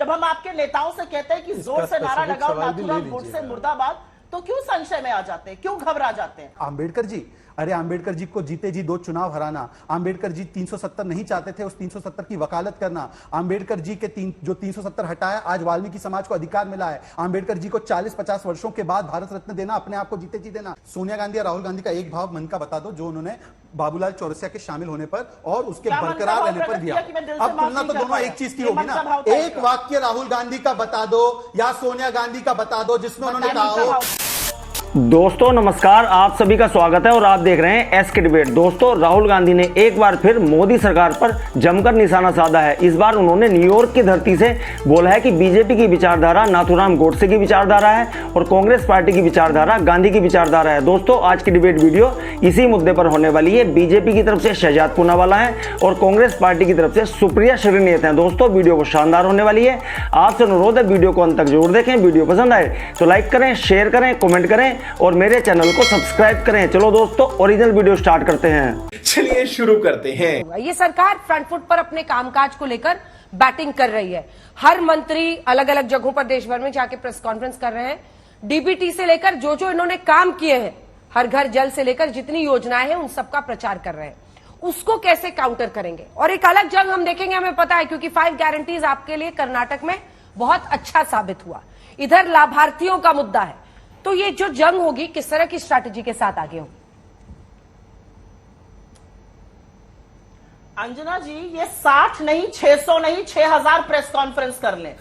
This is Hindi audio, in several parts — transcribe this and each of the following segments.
जब हम आपके नेताओं से कहते हैं कि जोर से नारा लगाओ नाथूराम गोडसे मुर्दाबाद, तो क्यों संशय में आ जाते हैं, क्यों घबरा जाते हैं? आंबेडकर जी, अरे आंबेडकर जी को जीते जी 2 चुनाव हराना, आंबेडकर जी 370 नहीं चाहते थे, उस 370 की वकालत करना, आंबेडकर जी के जो 370 हटाया, आज वाल्मीकि समाज को अधिकार मिला है, आंबेडकर जी को 40-50 वर्षों के बाद भारत रत्न देना, अपने आप को जीते जी देना। सोनिया गांधी और राहुल गांधी का एक भाव मन का बता दो जो उन्होंने बाबूलाल चौरसिया के शामिल होने पर और उसके बरकरार रहने पर दिया। अब तुलना तो दोनों एक चीज की होगी ना। एक वाक्य राहुल गांधी का बता दो या सोनिया गांधी का बता दो जिसमें उन्होंने कहा हो। दोस्तों नमस्कार, आप सभी का स्वागत है और आप देख रहे हैं एस के डिबेट। दोस्तों राहुल गांधी ने एक बार फिर मोदी सरकार पर जमकर निशाना साधा है। इस बार उन्होंने न्यूयॉर्क की धरती से बोला है कि बीजेपी की विचारधारा नाथूराम गोडसे की विचारधारा है और कांग्रेस पार्टी की विचारधारा गांधी की विचारधारा है। दोस्तों आज की डिबेट वीडियो इसी मुद्दे पर होने वाली है। बीजेपी की तरफ से शहजाद पूनावाला है और कांग्रेस पार्टी की तरफ से सुप्रिया श्रीनेत है। दोस्तों वीडियो को शानदार होने वाली है, आपसे अनुरोध है वीडियो को अंत तक जरूर देखें। वीडियो पसंद आए तो लाइक करें, शेयर करें, कमेंट करें और मेरे चैनल को सब्सक्राइब करें। चलो दोस्तों ओरिजिनल वीडियो स्टार्ट करते हैं। चलिए शुरू करते हैं। ये सरकार फ्रंट फुट पर अपने कामकाज को लेकर बैटिंग कर रही है। हर मंत्री अलग अलग जगहों पर देश भर में जाके प्रेस कॉन्फ्रेंस कर रहे हैं। डीबीटी से लेकर जो जो इन्होंने काम किए हैं, हर घर जल से लेकर जितनी योजनाएं हैं उन सबका प्रचार कर रहे हैं। उसको कैसे काउंटर करेंगे और एक अलग जंग हम देखेंगे, हमें पता है क्योंकि 5 गारंटीज आपके लिए कर्नाटक में बहुत अच्छा साबित हुआ। इधर लाभार्थियों का मुद्दा है, तो ये जो जंग होगी किस तरह की स्ट्रैटेजी के साथ आगे होगी? अंजना जी, ये 60 नहीं, 600 नहीं, 6000 प्रेस कॉन्फ्रेंस कर लें,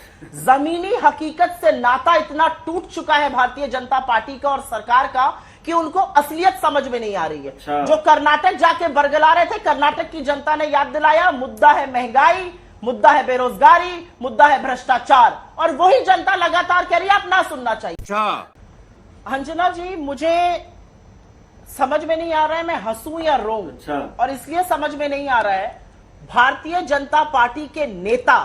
जमीनी हकीकत से नाता इतना टूट चुका है भारतीय जनता पार्टी का और सरकार का कि उनको असलियत समझ में नहीं आ रही है। जो कर्नाटक जाके बरगला रहे थे, कर्नाटक की जनता ने याद दिलाया, मुद्दा है महंगाई, मुद्दा है बेरोजगारी, मुद्दा है भ्रष्टाचार, और वही जनता लगातार कह रही है आप ना सुनना चाहिए। अंजना जी, मुझे समझ में नहीं आ रहा है मैं हंसूं या रोऊं, और इसलिए समझ में नहीं आ रहा है भारतीय जनता पार्टी के नेता,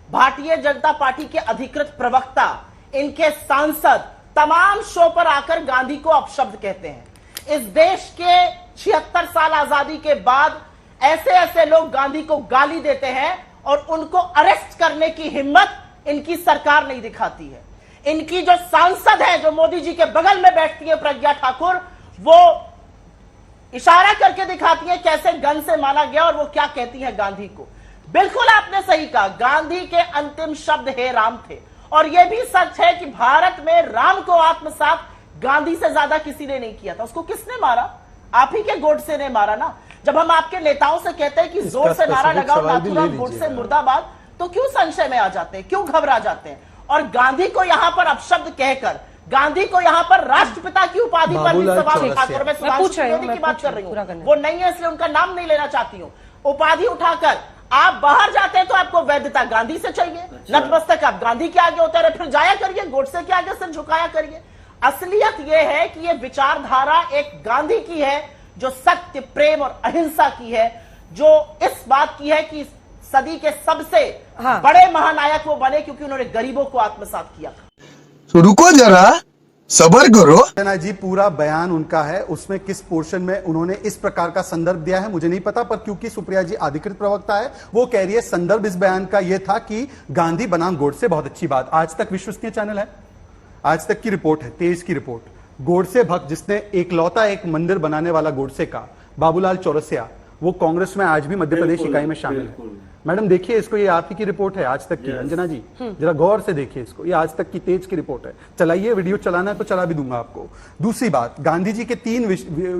भारतीय जनता पार्टी के अधिकृत प्रवक्ता, इनके सांसद तमाम शो पर आकर गांधी को अपशब्द कहते हैं। इस देश के 76 साल आजादी के बाद ऐसे ऐसे लोग गांधी को गाली देते हैं और उनको अरेस्ट करने की हिम्मत इनकी सरकार नहीं दिखाती है। इनकी जो सांसद है, जो मोदी जी के बगल में बैठती है, प्रज्ञा ठाकुर, वो इशारा करके दिखाती है कैसे गन से मारा गया और वो क्या कहती है गांधी को। बिल्कुल आपने सही कहा, गांधी के अंतिम शब्द हे राम थे, और यह भी सच है कि भारत में राम को आत्मसात गांधी से ज्यादा किसी ने नहीं किया था। उसको किसने मारा? आप ही के गोडसे ने मारा ना। जब हम आपके नेताओं से कहते हैं कि जोर से नारा लगाओ नाथूराम गोडसे मुर्दाबाद, तो क्यों संशय में आ जाते हैं, क्यों घबरा जाते हैं? और गांधी को यहां पर अपशब्द कहकर, गांधी को यहां पर राष्ट्रपिता की उपाधि पर भी सवाल उठाकर, मैं सुभाष त्रिवेदी की बात कर रही हूं, वो नहीं है इसलिए उनका नाम नहीं लेना चाहती हूं, उपाधि उठाकर आप बाहर जाते हैं तो आपको वैधता गांधी से चाहिए, नतमस्तक आप गांधी के आगे उतरे, फिर जाया करिए गोडसे के आगे सिर झुकाया करिए। असलियत यह है कि यह विचारधारा एक गांधी की है जो सत्य, प्रेम और अहिंसा की है, जो इस बात की है कि सदी के सबसे बड़े महानायक वो बने क्योंकि उन्होंने गरीबों को आत्मसात किया। तो रुको जरा, सबर करो। सेना जी, पूरा बयान उनका है, उसमें किस पोर्शन में उन्होंने इस प्रकार का संदर्भ दिया है मुझे नहीं पता, पर क्योंकि सुप्रिया जी अधिकृत प्रवक्ता है, वो कह रही है संदर्भ इस बयान का यह था कि गांधी बनाम गोडसे, बहुत अच्छी बात। आज तक विश्वसनीय चैनल है, आज तक की रिपोर्ट है, तेज की रिपोर्ट, गोडसे भक्त जिसने एकलौता एक मंदिर बनाने वाला गोडसे का, बाबूलाल चौरसिया, वो कांग्रेस में आज भी मध्य प्रदेश इकाई में शामिल है। मैडम देखिए इसको, ये आप ही की रिपोर्ट है आज तक की। अंजना जी जरा गौर से देखिए इसको, ये आज तक की तेज की रिपोर्ट है। चलाइए, वीडियो चलाना है तो चला भी दूंगा आपको। दूसरी बात, गांधी जी के 3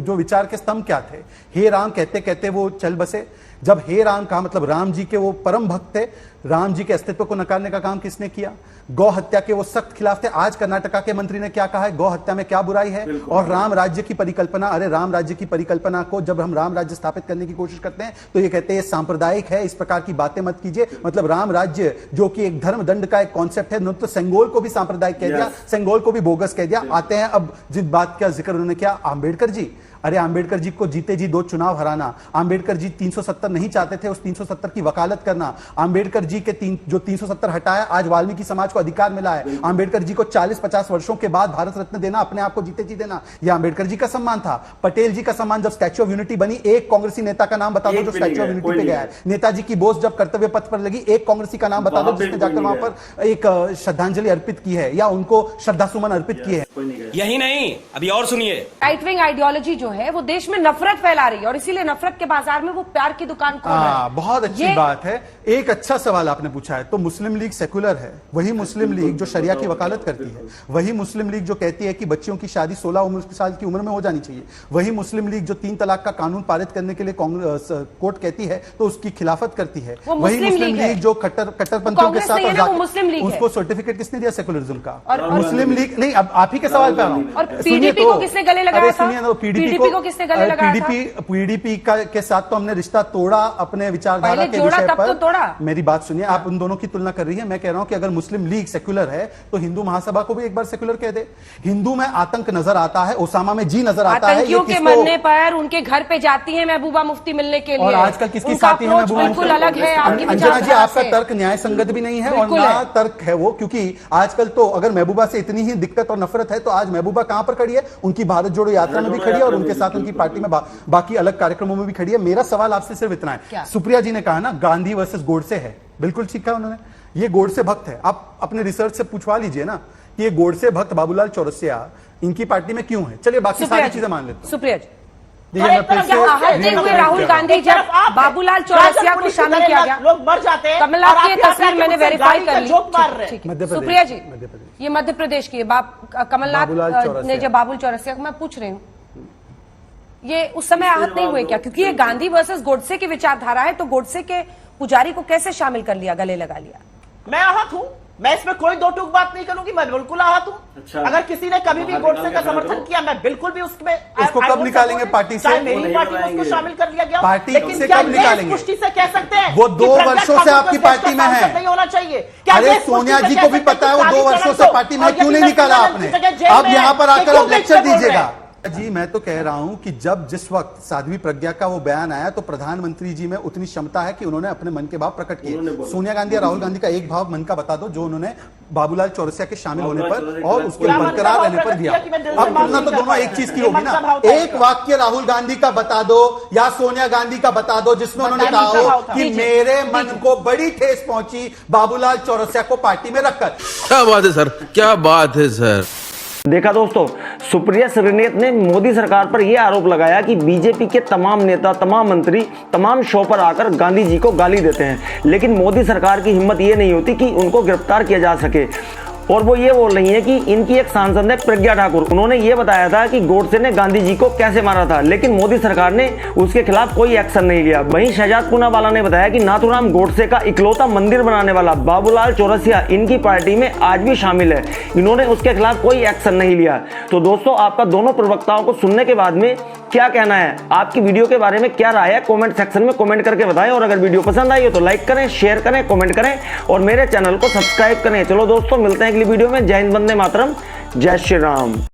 जो विचार के स्तंभ क्या थे? हे राम कहते कहते वो चल बसे। जब हे राम कहा मतलब राम जी के वो परम भक्त थे, राम जी के अस्तित्व को नकारने का काम किसने किया? गौ हत्या के वो सख्त खिलाफ थे। आज कर्नाटका के मंत्री ने क्या कहा है, गौ हत्या में क्या बुराई है? और राम राज्य की परिकल्पना, अरे राम राज्य की परिकल्पना को जब हम राम राज्य स्थापित करने की कोशिश करते हैं तो ये कहते हैं सांप्रदायिक है, इस प्रकार की बातें मत कीजिए। मतलब राम राज्य जो कि एक धर्म दंड का एक कॉन्सेप्ट है, तो सेंगोल को भी सांप्रदायिक कह दिया, सेंगोल को भी बोगस कह दिया। आते हैं अब जिस बात का जिक्र उन्होंने किया, आंबेडकर जी, अरे आंबेडकर जी को जीते जी 2 चुनाव हराना, आंबेडकर जी 370 नहीं चाहते थे, उस 370 की वकालत करना, आंबेडकर जी के जो 370 हटाया, आज वाल्मीकि समाज को अधिकार मिला है, आंबेडकर जी को 40-50 वर्षों के बाद भारत रत्न देना, अपने आप को जीते जी देना, यह आंबेडकर जी का सम्मान था। पटेल जी का सम्मान, जब स्टैच्यू ऑफ यूनिटी बनी, एक कांग्रेसी नेता का नाम बता दो जो स्टैच्यू ऑफ यूनिटी पे गया है। नेताजी की बोझ जब कर्तव्य पथ पर लगी, एक कांग्रेसी का नाम बता दो जिसने जाकर वहां पर एक श्रद्धांजलि अर्पित की है या उनको श्रद्धासुमन अर्पित किए हैं। यही नहीं, अभी और सुनिए। राइट विंग आइडियोलॉजी जो है वो देश में नफरत फैला रही है और इसीलिए नफरत के बाजार में वो प्यार की दुकान खोल रहे हैं। बहुत अच्छी बात है। एक अच्छा सवाल आपने पूछा है। तो मुस्लिम लीग सेकुलर है, वही मुस्लिम लीग जो शरिया की वकालत करती है, वही मुस्लिम लीग जो कहती है कि बच्चियों की शादी 16 साल की उम्र में हो जानी चाहिए, वही मुस्लिम लीग जो 3 तलाक का कानून पारित करने के लिए कोर्ट कहती है तो उसकी खिलाफत करती है, वही मुस्लिम लीग जो कट्टरपंथियों के साथ, उसको सर्टिफिकेट किसने दिया सेकुलरिज्म का? मुस्लिम लीग नहीं। अब आप ही के सवाल पे आ रहा हूं। और पीडीपी को किसने गले लगाया था? पीडीपी को किसने गले लगाया था? पीडीपी के साथ तो हमने रिश्ता तोड़ा अपने विचारधारा के विषय पर। मेरी बात सुनिए, आप उन दोनों की तुलना कर रही है। मैं कह रहा हूं कि अगर मुस्लिम लीग सेक्युलर है तो हिंदू महासभा को भी एक बार सेक्युलर कह दे। हिंदू में आतंक नजर आता है, ओसामा में जी नजर आता है। आतंकियों के मरने पर उनके घर पे जाती है महबूबा मुफ्ती मिलने के लिए। और आजकल किसकी साथी है महबूबा? बिल्कुल अलग है। अंजना जी, आपका तर्क न्याय संगत भी नहीं है और ना तर्क है वो, क्योंकि आजकल तो अगर महबूबा से इतनी ही दिक्कत और नफरत है तो आज महबूबा कहां पर खड़ी है? उनकी भारत जोड़ो यात्रा में भी खड़ी है और उनके साथ उनकी पार्टी में बाकी अलग कार्यक्रमों में भी खड़ी है। मेरा सवाल आपसे सिर्फ इतना है, सुप्रिया जी ने कहा ना गांधी वर्सेस गोडसे है, बिल्कुल ठीक कहा उन्होंने। ये गोडसे भक्त है। आप अपने रिसर्च से पूछवा लीजिए ना कि ये गोडसे भक्त बाबूलाल चौरसिया इनकी पार्टी में क्यों है। चलिए बाकी सारी चीजें मान लेते हैं। सुप्रिया जी, हुए राहुल गांधी जब बाबूलाल चौरसिया को शामिल किया गया, लोग मर जाते हैं। कमलनाथ की तस्वीर मैंने वेरीफाई कर ली। सुप्रिया जी, मध्यप्रदेश, ये मध्य प्रदेश की कमलनाथ ने जब बाबुल चौरसिया को, मैं पूछ रही हूँ, ये उस समय आहत नहीं हुए क्या? क्योंकि ये गांधी वर्सेस गोडसे की विचारधारा है, तो गोडसे के पुजारी को कैसे शामिल कर लिया, गले लगा लिया? मैं आहत हूं, मैं इसमें कोई दो टूक बात नहीं करूंगी। मैं बिल्कुल आहत हूं। अच्छा। अगर किसी ने कभी भी गोडसे का समर्थन किया, मैं बिल्कुल भी उसमें उसको कब निकालेंगे पार्टी से? मेरी पार्टी में उसको शामिल कर लिया गया। पार्टी लेकिन से क्या कब निकालेंगे? पुष्टि से कह सकते हैं वो 2 वर्षों से आपकी पार्टी में है। नहीं होना चाहिए। अरे सोनिया जी को भी पता है वो 2 वर्षों से पार्टी में, क्यों नहीं निकाला आपने? अब यहाँ पर आकर आप लेक्चर दीजिएगा। जी मैं तो कह रहा हूं कि जब जिस वक्त साध्वी प्रज्ञा का वो बयान आया तो प्रधानमंत्री जी में उतनी क्षमता है कि उन्होंने अपने मन के भाव प्रकट किए। सोनिया गांधी और राहुल गांधी का एक भाव मन का बता दो जो उन्होंने बाबूलाल चौरसिया के शामिल होने पर और उसके बरकरार रहने पर दिया। अब तुलना तो दोनों एक चीज की होगी ना। एक वाक्य राहुल गांधी का बता दो या सोनिया गांधी का बता दो जिसमें उन्होंने कहा हो कि मेरे मन को बड़ी ठेस पहुंची बाबूलाल चौरसिया को पार्टी में रखकर। क्या बात है सर, क्या बात है सर। देखा दोस्तों, सुप्रिया श्रीनेत ने मोदी सरकार पर यह आरोप लगाया कि बीजेपी के तमाम नेता, तमाम मंत्री, तमाम शो पर आकर गांधी जी को गाली देते हैं, लेकिन मोदी सरकार की हिम्मत ये नहीं होती कि उनको गिरफ्तार किया जा सके। और वो ये बोल रही है कि इनकी एक सांसद है प्रज्ञा ठाकुर, उन्होंने ये बताया था कि गोडसे ने गांधी जी को कैसे मारा था, लेकिन मोदी सरकार ने उसके खिलाफ कोई एक्शन नहीं लिया। वहीं शहजाद पूनावाला ने बताया कि नाथूराम गोडसे का इकलौता मंदिर बनाने वाला बाबूलाल चौरसिया इनकी पार्टी में आज भी शामिल है, इन्होंने उसके खिलाफ कोई एक्शन नहीं लिया। तो दोस्तों, आपका दोनों प्रवक्ताओं को सुनने के बाद में क्या कहना है? आपकी वीडियो के बारे में क्या राय है? कमेंट सेक्शन में कमेंट करके बताएं और अगर वीडियो पसंद आई हो तो लाइक करें, शेयर करें, कमेंट करें और मेरे चैनल को सब्सक्राइब करें। चलो दोस्तों, मिलते हैं अगली वीडियो में। जय हिंद, वंदे मातरम, जय श्री राम।